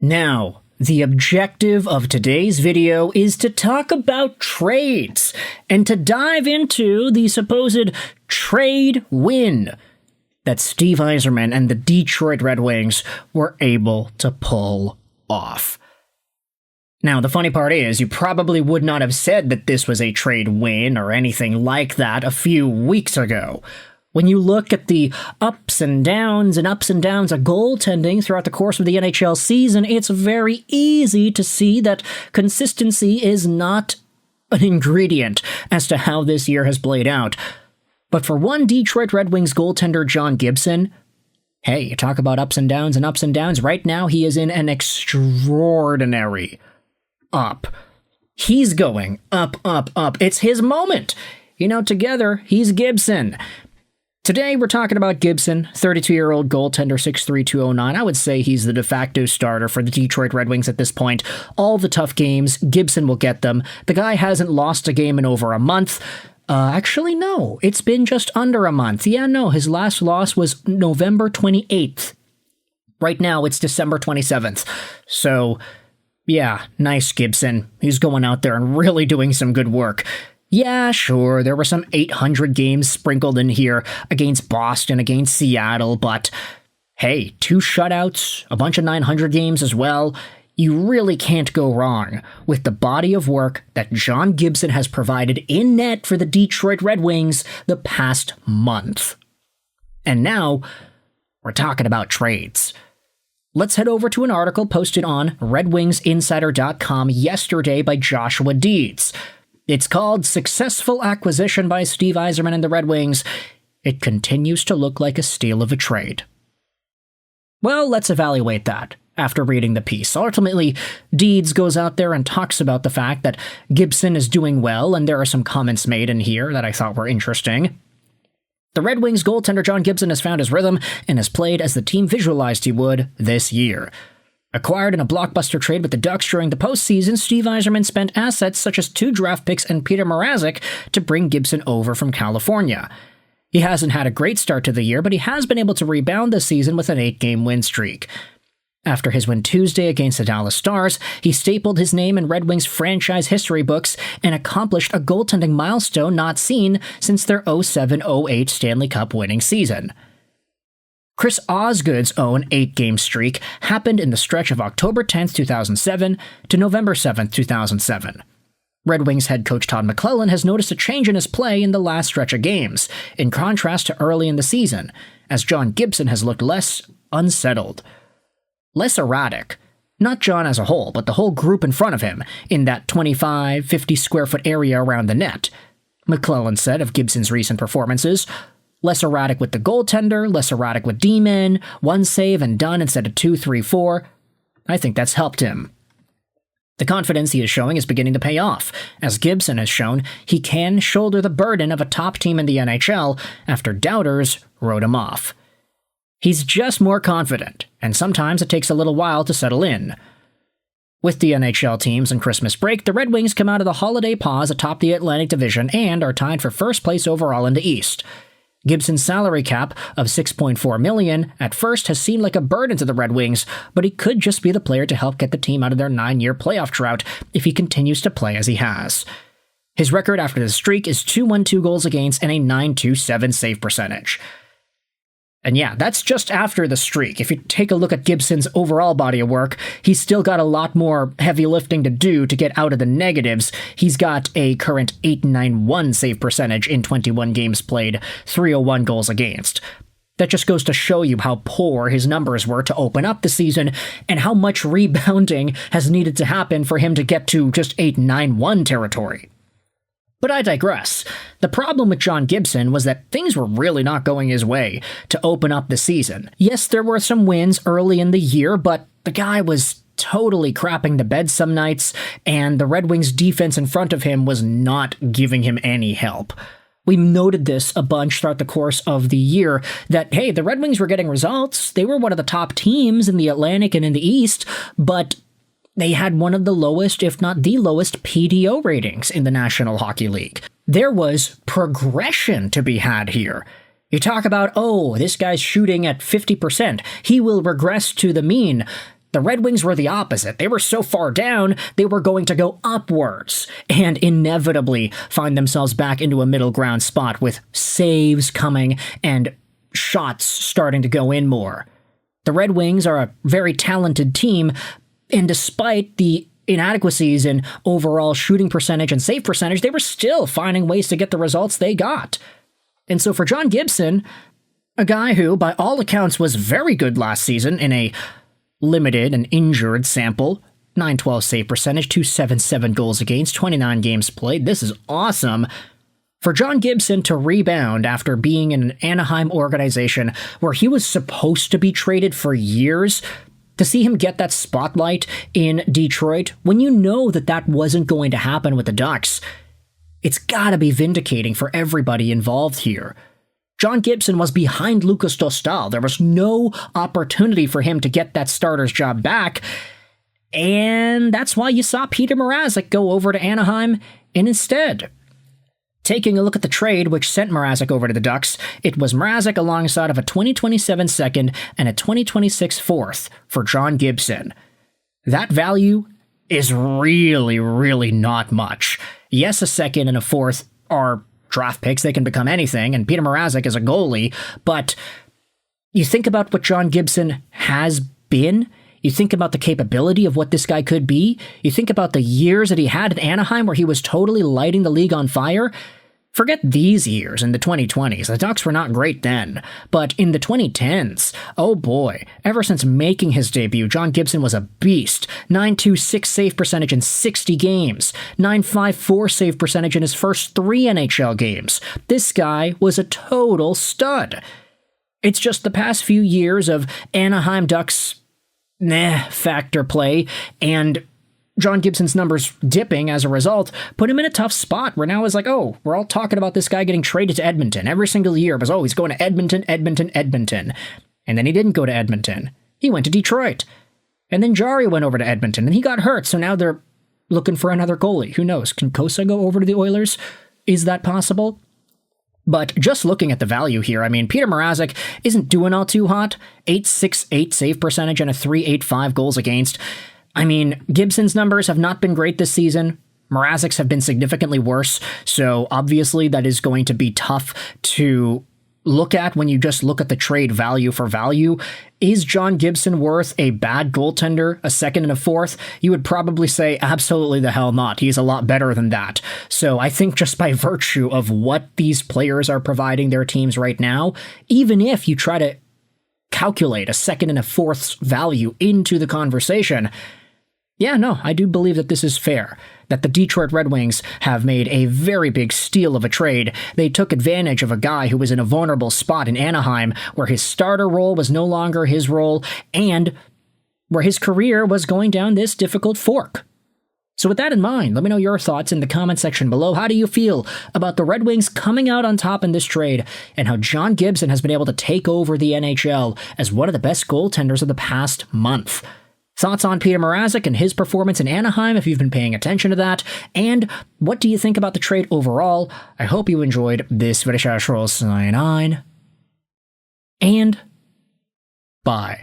Now, the objective of today's video is to talk about trades and to dive into the supposed trade win that Steve Yzerman and the Detroit Red Wings were able to pull off. Now, the funny part is, you probably would not have said that this was a trade win or anything like that a few weeks ago. When you look at the ups and downs of goaltending throughout the course of the NHL season, it's very easy to see that consistency is not an ingredient as to how this year has played out. But for one Detroit Red Wings goaltender, John Gibson, hey, you talk about ups and downs. Right now, he is in an extraordinary up. He's going up. It's his moment. Together, he's Gibson. Today, we're talking about Gibson, 32-year-old goaltender, 6'3", 209. I would say he's the de facto starter for the Detroit Red Wings at this point. All the tough games, Gibson will get them. The guy hasn't lost a game in over a month. Actually, no. It's been just under a month. Yeah, no, his last loss was November 28th. Right now, it's December 27th. So, yeah, nice Gibson. He's going out there and really doing some good work. Yeah, sure, there were some 800 games sprinkled in here against Boston, against Seattle, but hey, 2 shutouts, a bunch of 900 games as well. You really can't go wrong with the body of work that John Gibson has provided in net for the Detroit Red Wings the past month. And now, we're talking about trades. Let's head over to an article posted on RedWingsInsider.com yesterday by Joshua Deeds. It's called Successful Acquisition by Steve Yzerman and the Red Wings. It continues to look like a steal of a trade. Well, let's evaluate that after reading the piece. Ultimately, Deeds goes out there and talks about the fact that Gibson is doing well, and there are some comments made in here that I thought were interesting. The Red Wings goaltender John Gibson has found his rhythm and has played as the team visualized he would this year. Acquired in a blockbuster trade with the Ducks during the postseason, Steve Yzerman spent assets such as 2 draft picks and Peter Mrazek to bring Gibson over from California. He hasn't had a great start to the year, but he has been able to rebound this season with an 8-game win streak. After his win Tuesday against the Dallas Stars, he stapled his name in Red Wings franchise history books and accomplished a goaltending milestone not seen since their 07-08 Stanley Cup winning season. Chris Osgood's own 8-game streak happened in the stretch of October 10th, 2007 to November 7th, 2007. Red Wings head coach Todd McLellan has noticed a change in his play in the last stretch of games, in contrast to early in the season, as John Gibson has looked less unsettled. Less erratic. Not John as a whole, but the whole group in front of him, in that 25, 50-square-foot area around the net. McLellan said of Gibson's recent performances, less erratic with the goaltender, less erratic with D-men, 1 save and done instead of 2, 3, 4. I think that's helped him. The confidence he is showing is beginning to pay off, as Gibson has shown he can shoulder the burden of a top team in the NHL after doubters wrote him off. He's just more confident, and sometimes it takes a little while to settle in. With the NHL teams and Christmas break, the Red Wings come out of the holiday pause atop the Atlantic Division and are tied for first place overall in the East. Gibson's salary cap of $6.4 million at first has seemed like a burden to the Red Wings, but he could just be the player to help get the team out of their 9-year playoff drought if he continues to play as he has. His record after the streak is 2-1-2 goals against and a .927 save percentage. And yeah, that's just after the streak. If you take a look at Gibson's overall body of work, he's still got a lot more heavy lifting to do to get out of the negatives. He's got a current .891 save percentage in 21 games played, 301 goals against. That just goes to show you how poor his numbers were to open up the season and how much rebounding has needed to happen for him to get to just .891 territory. But I digress. The problem with John Gibson was that things were really not going his way to open up the season. Yes, there were some wins early in the year, but the guy was totally crapping the bed some nights, and the Red Wings defense in front of him was not giving him any help. We noted this a bunch throughout the course of the year, that, hey, the Red Wings were getting results. They were one of the top teams in the Atlantic and in the East, but they had one of the lowest, if not the lowest, PDO ratings in the National Hockey League. There was progression to be had here. You talk about, oh, this guy's shooting at 50%. He will regress to the mean. The Red Wings were the opposite. They were so far down, they were going to go upwards and inevitably find themselves back into a middle ground spot with saves coming and shots starting to go in more. The Red Wings are a very talented team, and despite the inadequacies in overall shooting percentage and save percentage, they were still finding ways to get the results they got. And so for John Gibson, a guy who, by all accounts, was very good last season in a limited and injured sample, 912 save percentage, 277 goals against, 29 games played. This is awesome. For John Gibson to rebound after being in an Anaheim organization where he was supposed to be traded for years, to see him get that spotlight in Detroit, when you know that that wasn't going to happen with the Ducks, it's gotta be vindicating for everybody involved here. John Gibson was behind Lukas Dostal. There was no opportunity for him to get that starter's job back, and that's why you saw Peter Mrazek go over to Anaheim, and instead, taking a look at the trade which sent Mrazek over to the Ducks, it was Mrazek alongside of a 2027 second and a 2026 fourth for John Gibson. That value is really, really not much. Yes, a second and a fourth are draft picks, they can become anything, and Peter Mrazek is a goalie, but you think about what John Gibson has been, you think about the capability of what this guy could be, you think about the years that he had at Anaheim where he was totally lighting the league on fire. Forget these years in the 2020s. The Ducks were not great then. But in the 2010s, oh boy, ever since making his debut, John Gibson was a beast. 926 save percentage in 60 games. 954 save percentage in his first 3 NHL games. This guy was a total stud. It's just the past few years of Anaheim Ducks factor play and John Gibson's numbers dipping as a result put him in a tough spot where now it's like, oh, we're all talking about this guy getting traded to Edmonton. Every single year it was, oh, he's going to Edmonton. And then he didn't go to Edmonton. He went to Detroit. And then Jari went over to Edmonton and he got hurt. So now they're looking for another goalie. Who knows? Can Kosa go over to the Oilers? Is that possible? But just looking at the value here, I mean, Peter Mrazek isn't doing all too hot. 868 save percentage and a 385 goals against. I mean, Gibson's numbers have not been great this season. Mrazek's have been significantly worse, so obviously that is going to be tough to look at when you just look at the trade value for value. Is John Gibson worth a bad goaltender, a second and a fourth? You would probably say absolutely the hell not. He's a lot better than that. So I think just by virtue of what these players are providing their teams right now, even if you try to calculate a second and a fourth's value into the conversation, yeah, no, I do believe that this is fair, that the Detroit Red Wings have made a very big steal of a trade. They took advantage of a guy who was in a vulnerable spot in Anaheim, where his starter role was no longer his role, and where his career was going down this difficult fork. So with that in mind, let me know your thoughts in the comment section below. How do you feel about the Red Wings coming out on top in this trade, and how John Gibson has been able to take over the NHL as one of the best goaltenders of the past month? Thoughts on Peter Mrazek and his performance in Anaheim, if you've been paying attention to that, and what do you think about the trade overall? I hope you enjoyed this video. Sign on, and bye.